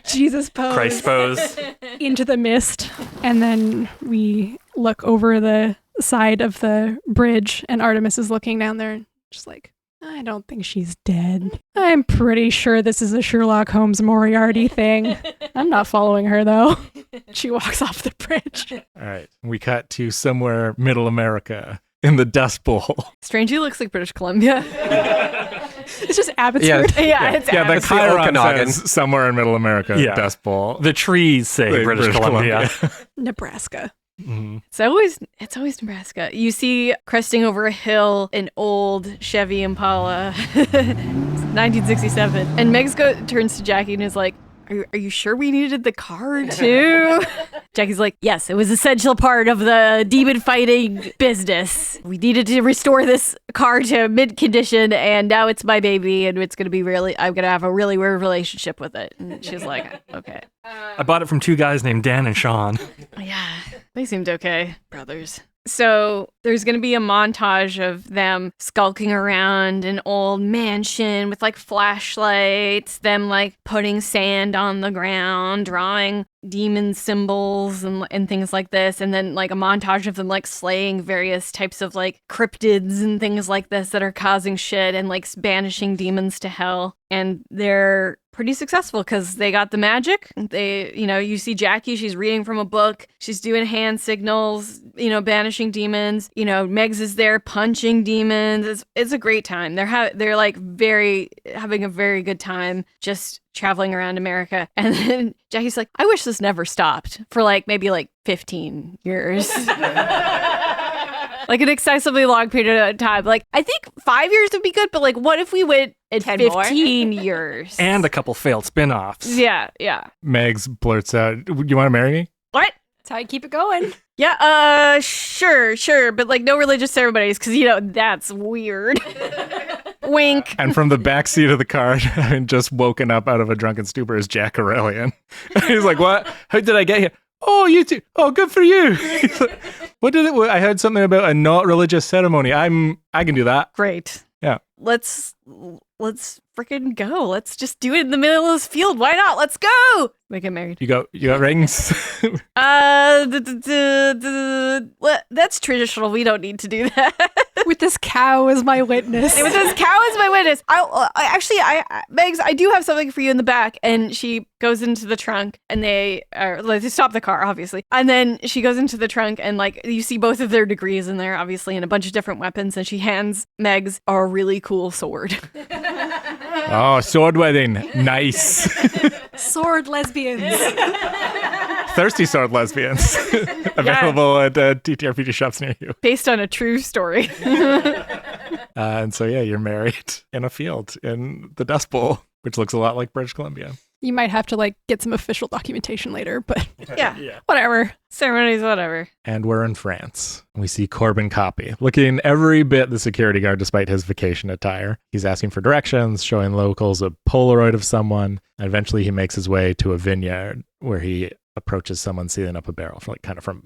Jesus pose. Christ pose. Into the mist. And then we look over the side of the bridge, and Artemis is looking down there and just I don't think she's dead. I'm pretty sure this is a Sherlock Holmes Moriarty thing. I'm not following her though. She walks off the bridge. All right. We cut to somewhere middle America in the Dust Bowl. Strangely looks like British Columbia. It's just Abbotsford. It's Yeah, the It's the Chiron Okanagan. says somewhere in middle America, Yeah. Dust Bowl. The trees say British Columbia. Nebraska. Mhm. It's always Nebraska. You see cresting over a hill an old Chevy Impala, 1967. And Megs turns to Jackie and is like, are you sure we needed the car too? Jackie's like, yes, it was an essential part of the demon fighting business. We needed to restore this car to mint condition, and now it's my baby, and it's gonna be I'm gonna have a really weird relationship with it. And she's like, okay. I bought it from 2 guys named Dan and Sean. Yeah, they seemed okay, brothers. So there's going to be a montage of them skulking around an old mansion with flashlights, them putting sand on the ground, drawing demon symbols and things like this. And then a montage of them slaying various types of cryptids and things like this that are causing shit and banishing demons to hell. And they're pretty successful because they got the magic. You see Jackie, she's reading from a book. She's doing hand signals, banishing demons. Megs is there punching demons. It's a great time. They're having a very good time just traveling around America. And then Jackie's like, I wish this never stopped for maybe 15 years. An excessively long period of time. I think 5 years would be good, but what if we went at 10 15 years? And a couple failed spin-offs. Yeah. Megs blurts out, "You want to marry me?" What? That's how you keep it going. Yeah, sure, but no religious ceremonies, because that's weird. Wink. And from the back seat of the car, having just woken up out of a drunken stupor, is Jack Aurelian. He's like, "What? How did I get here? oh, you too. Oh, good for you. What did it? I heard something about a not religious ceremony. I can do that. Great. Yeah. Let's freaking go. Let's just do it in the middle of this field. Why not? Let's go. They get married. You got rings? That's traditional. We don't need to do that. With this cow as my witness. With this cow as my witness. Megs, I do have something for you in the back. And she goes into the trunk, and they stop the car, obviously. And then she goes into the trunk, and like you see both of their degrees in there, obviously, and a bunch of different weapons. And she hands Megs a really cool sword. Oh, sword wedding. Nice. Sword lesbians. Thirsty sword lesbians. Available at TTRPG shops near you. Based on a true story. And so, yeah, you're married in a field in the Dust Bowl, which looks a lot like British Columbia. You might have to like get some official documentation later, but yeah. Whatever. Ceremonies, whatever. And we're in France. We see Corbin Copy, looking every bit the security guard despite his vacation attire. He's asking for directions, showing locals a Polaroid of someone, and eventually he makes his way to a vineyard where he approaches someone sealing up a barrel,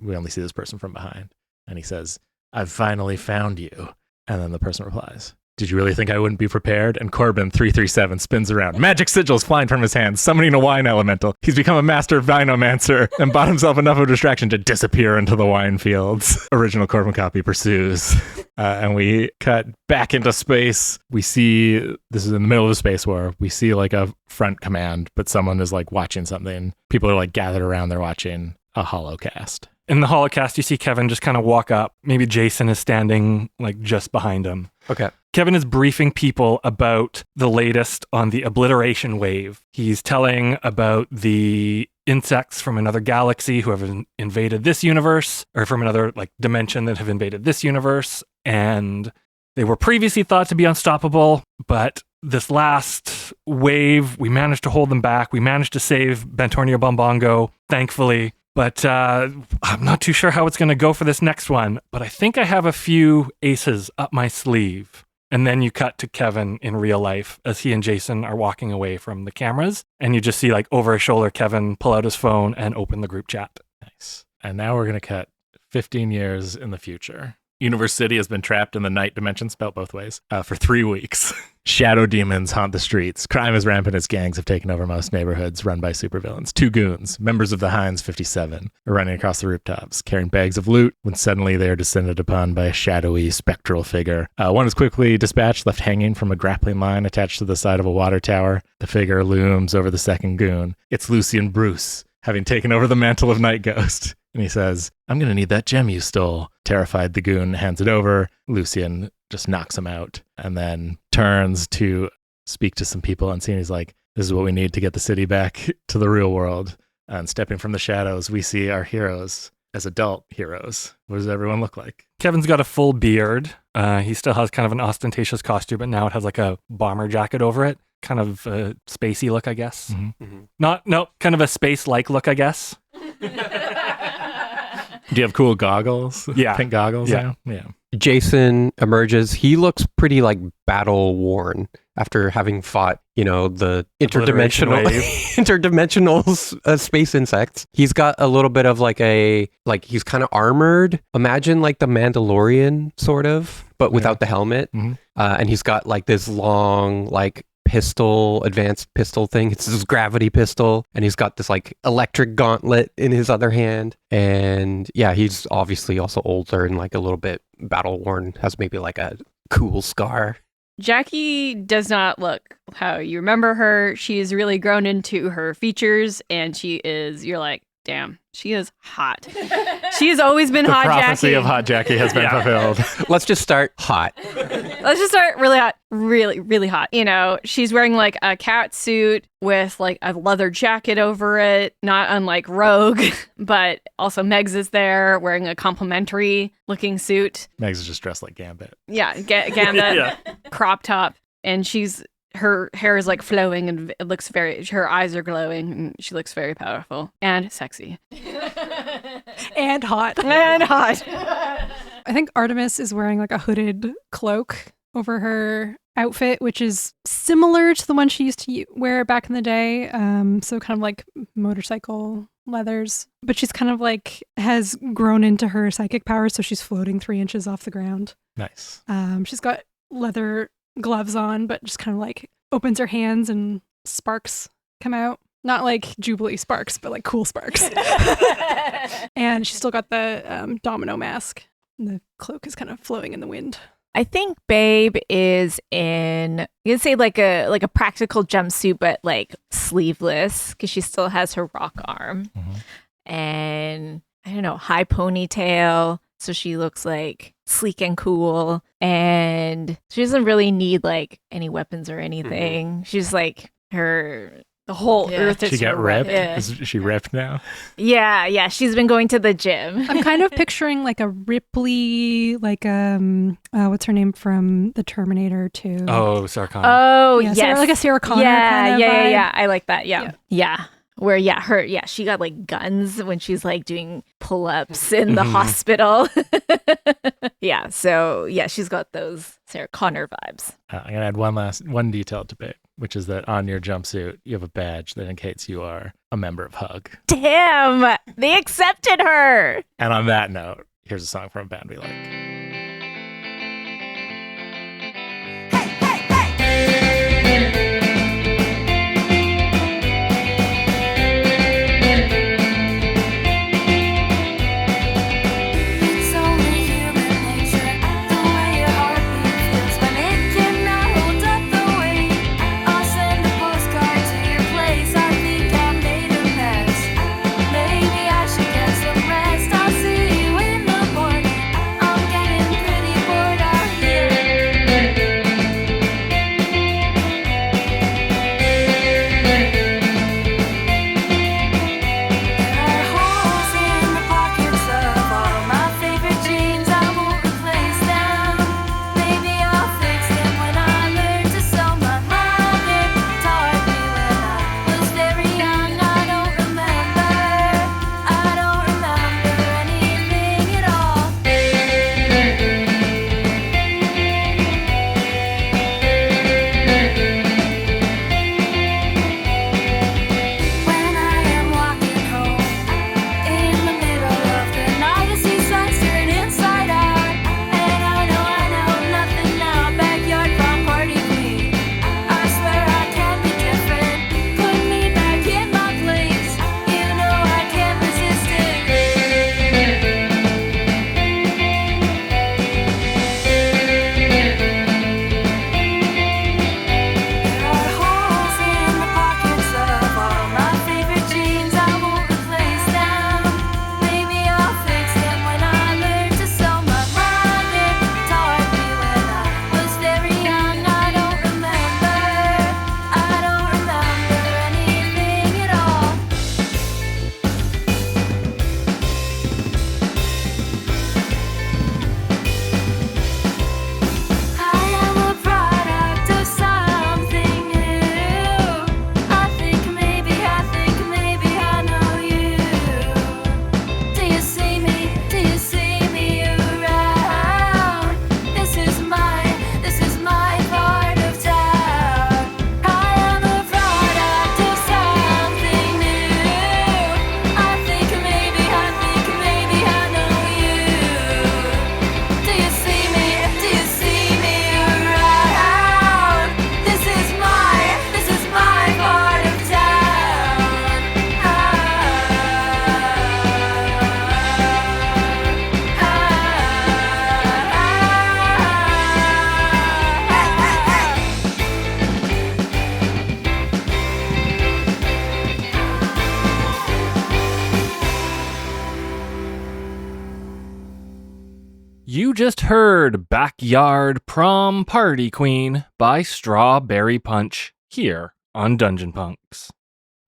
we only see this person from behind. And he says, "I've finally found you." And then the person replies, "Did you really think I wouldn't be prepared?" And Corbin 337 spins around, magic sigils flying from his hands, summoning a wine elemental. He's become a master vinomancer and bought himself enough of a distraction to disappear into the wine fields. Original Corbin Copy pursues. And we cut back into space. We see, this is in the middle of a space war. We see like a front command, but someone is like watching something. People are like gathered around. They're watching a holocast. In the holocast, you see Kevin just kind of walk up. Maybe Jason is standing like just behind him. Okay. Kevin is briefing people about the latest on the obliteration wave. He's telling about the insects from another galaxy who have invaded this universe, or from another like dimension that have invaded this universe. And they were previously thought to be unstoppable, but this last wave, we managed to hold them back. We managed to save Bentornio Bombongo, thankfully. But I'm not too sure how it's going to go for this next one. But I think I have a few aces up my sleeve. And then you cut to Kevin in real life as he and Jason are walking away from the cameras. And you just see like over his shoulder, Kevin pull out his phone and open the group chat. Nice. And now we're going to cut 15 years in the future. Universe City has been trapped in the night dimension, spelled both ways, for 3 weeks. Shadow demons haunt the streets. Crime is rampant as gangs have taken over most neighborhoods run by supervillains. 2 goons, members of the Heinz 57, are running across the rooftops, carrying bags of loot, when suddenly they are descended upon by a shadowy, spectral figure. One is quickly dispatched, left hanging from a grappling line attached to the side of a water tower. The figure looms over the second goon. It's Lucian Bruce, having taken over the mantle of Night Ghost. And he says, "I'm going to need that gem you stole." Terrified, the goon hands it over. Lucian just knocks him out and then turns to speak to some people and he's like, "This is what we need to get the city back to the real world." And stepping from the shadows, we see our heroes as adult heroes. What does everyone look like? Kevin's got a full beard. He still has kind of an ostentatious costume, but now it has like a bomber jacket over it. Kind of a spacey look, I guess. Mm-hmm. Kind of a space-like look, I guess. Do you have cool goggles? Yeah. Pink goggles? Yeah. Yeah. Jason emerges. He looks pretty like battle worn after having fought, the interdimensional space insects. He's got a little bit of he's kind of armored. Imagine like the Mandalorian sort of, but without the helmet. Mm-hmm. And he's got like this long, advanced pistol thing. It's this gravity pistol, and he's got this like electric gauntlet in his other hand. And yeah, he's obviously also older and like a little bit battle worn, has maybe like a cool scar. Jackie does not look how you remember her. She's really grown into her features, and you're like, damn, she is hot. She has always been hot, Jackie. The prophecy of hot Jackie has been fulfilled. Let's just start hot. Let's just start really hot. Really, really hot. She's wearing like a cat suit with like a leather jacket over it, not unlike Rogue, but also Megs is there wearing a complimentary looking suit. Megs is just dressed like Gambit. Yeah, Gambit, crop top. And her hair is like flowing and it looks her eyes are glowing and she looks very powerful and sexy. And hot. And hot. I think Artemis is wearing like a hooded cloak over her outfit, which is similar to the one she used to wear back in the day. So kind of like motorcycle leathers, but she's kind of like has grown into her psychic powers, so she's floating 3 inches off the ground. Nice. She's got leather gloves on, but just kind of like opens her hands and sparks come out. Not like Jubilee sparks, but like cool sparks. And she's still got the domino mask. And the cloak is kind of flowing in the wind. I think Babe is in, you can say like a practical jumpsuit, but like sleeveless because she still has her rock arm. And I don't know, high ponytail. So she looks like sleek and cool. And she doesn't really need like any weapons or anything. She's like the whole earth is she got ripped? Yeah. Is she ripped now? Yeah. She's been going to the gym. I'm kind of picturing like a Ripley, like what's her name from the Terminator 2? Oh, Sarah Connor. Oh, yeah, yes. like a Sarah Connor kind of vibe. Yeah. I like that. Yeah. Where, she got like guns when she's like doing pull-ups in the hospital. Yeah. So, she's got those Sarah Connor vibes. I'm going to add one detail to Babe, which is that on your jumpsuit, you have a badge that indicates you are a member of Hug. Damn! They accepted her! And on that note, here's a song from a band we like. You just heard Backyard Prom Party Queen by Strawberry Punch here on Dungeon Punks.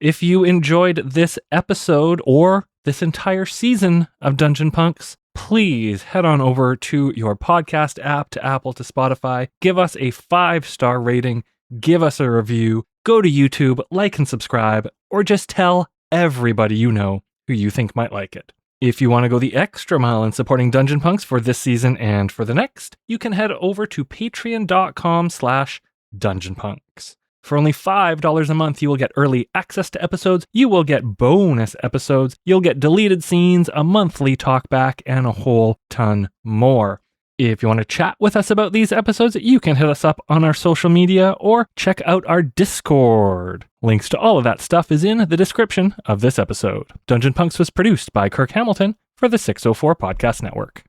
If you enjoyed this episode or this entire season of Dungeon Punks, please head on over to your podcast app, to Apple, to Spotify. Give us a 5-star rating. Give us a review. Go to YouTube, like and subscribe, or just tell everybody you know who you think might like it. If you want to go the extra mile in supporting Dungeon Punks for this season and for the next, you can head over to patreon.com/dungeonpunks. For only $5 a month, you will get early access to episodes, you will get bonus episodes, you'll get deleted scenes, a monthly talkback, and a whole ton more. If you want to chat with us about these episodes, you can hit us up on our social media or check out our Discord. Links to all of that stuff is in the description of this episode. Dungeon Punks was produced by Kirk Hamilton for the 604 Podcast Network.